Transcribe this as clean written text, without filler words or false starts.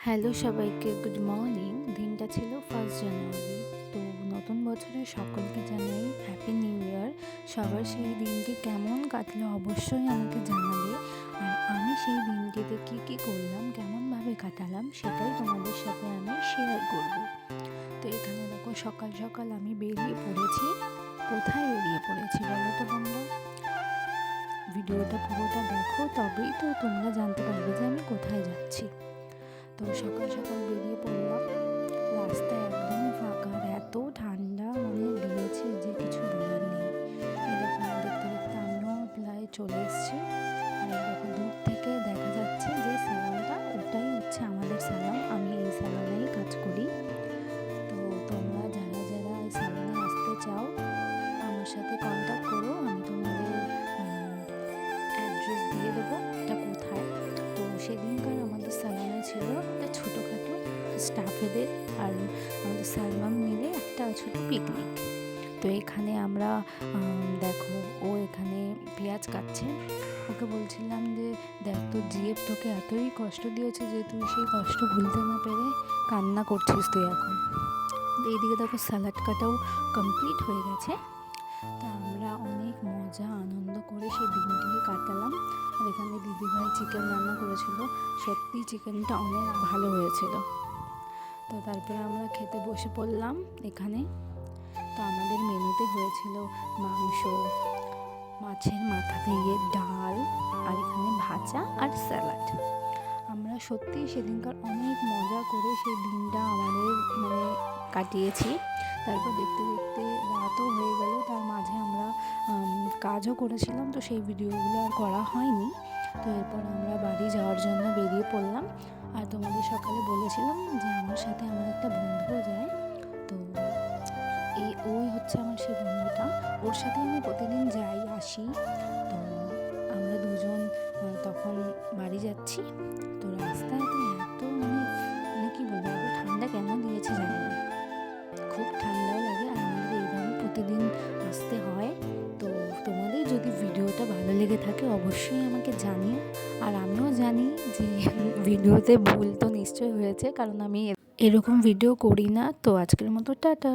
Hello সবাইকে, good morning. দিনটা ছিল 1 জানুয়ারি। তো নতুন বছরের সকলকে জানাই হ্যাপি নিউ ইয়ার। সবার সেই দিনটি কেমন কাটলো অবশ্যই আমাকে জানাবে। আর আমি সেই দিনটিতে কি কি করলাম, কেমনভাবে কাটালাম, সেটাই তোমাদের সাথে আমি শেয়ার করব। তো এখানে দেখো, সকাল সকাল আমি বেরিয়ে পড়েছি। কোথায় বেরিয়ে পড়েছি বলো তো তোমরা? ভিডিওটা পুরোটা দেখো, তবেই তো তোমরা জানতে পারবে যে আমি কোথায় যাচ্ছি। তো সকাল সকাল বেরিয়ে পড়লাম। রাস্তা একদমই ফাঁকা, আর এত ঠান্ডা দিয়েছে যে কিছু বলার নেই। এরকম দেখতে দেখতে আমিও প্রায় চলে এসেছি। আর এরকম দূর থেকে দেখা যাচ্ছে যে স্যালনটা, ওটাই হচ্ছে আমাদের স্যালন। আমি এই স্যালনেই কাজ করি। তো তোমরা যারা যারা এই স্যালনে আসতে চাও, আমার সাথে কন্ট্যাক্ট করো। আমি তোমাদের অ্যাড্রেস দিয়ে দেবো এটা কোথায়। তো সেদিনকার আমাদের স্যালনে ছিল একটা ছোটোখাটো স্টাফেদের আর আমাদের স্যালন মিলে একটা ছোটো পিকনিক। তো এখানে আমরা দেখো, ও এখানে পেঁয়াজ কাটছে। ওকে বলছিলাম যে দেখ, তোর জিএফ তোকে এতই কষ্ট দিয়েছে যে তুই সেই কষ্ট ভুলতে না পেরে কান্না করছিস তুই এখন। এইদিকে দেখো, স্যালাড কাটাও কমপ্লিট হয়ে গেছে। তা আমরা অনেক মজা আনন্দ করে সেই দিনটিকে কাটালাম। আর এখানে দিদিভাই চিকেন রান্না করেছিল, সত্যি চিকেনটা অনেক ভালো হয়েছিল। তো তারপরে আমরা খেতে বসে পড়লাম এখানে। তো আমাদের মেনুতে হয়েছিল মাংস, মাছের মাথা দিয়ে ডাল, আর এখানে ভাজা আর স্যালাড। আমরা সত্যি সেদিনকার অনেক মজা করে সেই দিনটা আমাদের কাটিয়েছি। তারপর দেখতে দেখতে রাতও হয়ে গেল। তার মাঝে আমরা কাজও করেছিলাম, তো সেই ভিডিওগুলো আর করা হয়নি। তো এরপর আমরা বাড়ি যাওয়ার জন্য বেরিয়ে পড়লাম। আর তোমাদের সকালে বলেছিলাম যে আমার সাথে আমার একটা বন্ধুও যায়। তো ওই হচ্ছে আমার সেই বন্ধুটা, ওর সাথে আমি প্রতিদিন যাই আসি। তো আমরা দুজন তখন বাড়ি যাচ্ছি। তো রাস্তায় তো এত কি বলবো, এত ঠান্ডা কেন দিয়েছে জানি না, খুব ঠান্ডাও লাগে। আর আমাদের এইভাবে প্রতিদিন আসতে হয়। তো তোমাদের যদি ভিডিওটা ভালো লেগে থাকে অবশ্যই আমাকে জানিও। আর আমিও জানি যে ভিডিওতে ভুল তো নিশ্চয়ই হয়েছে, কারণ আমি এরকম ভিডিও করি না। তো আজকের মতো টাটা।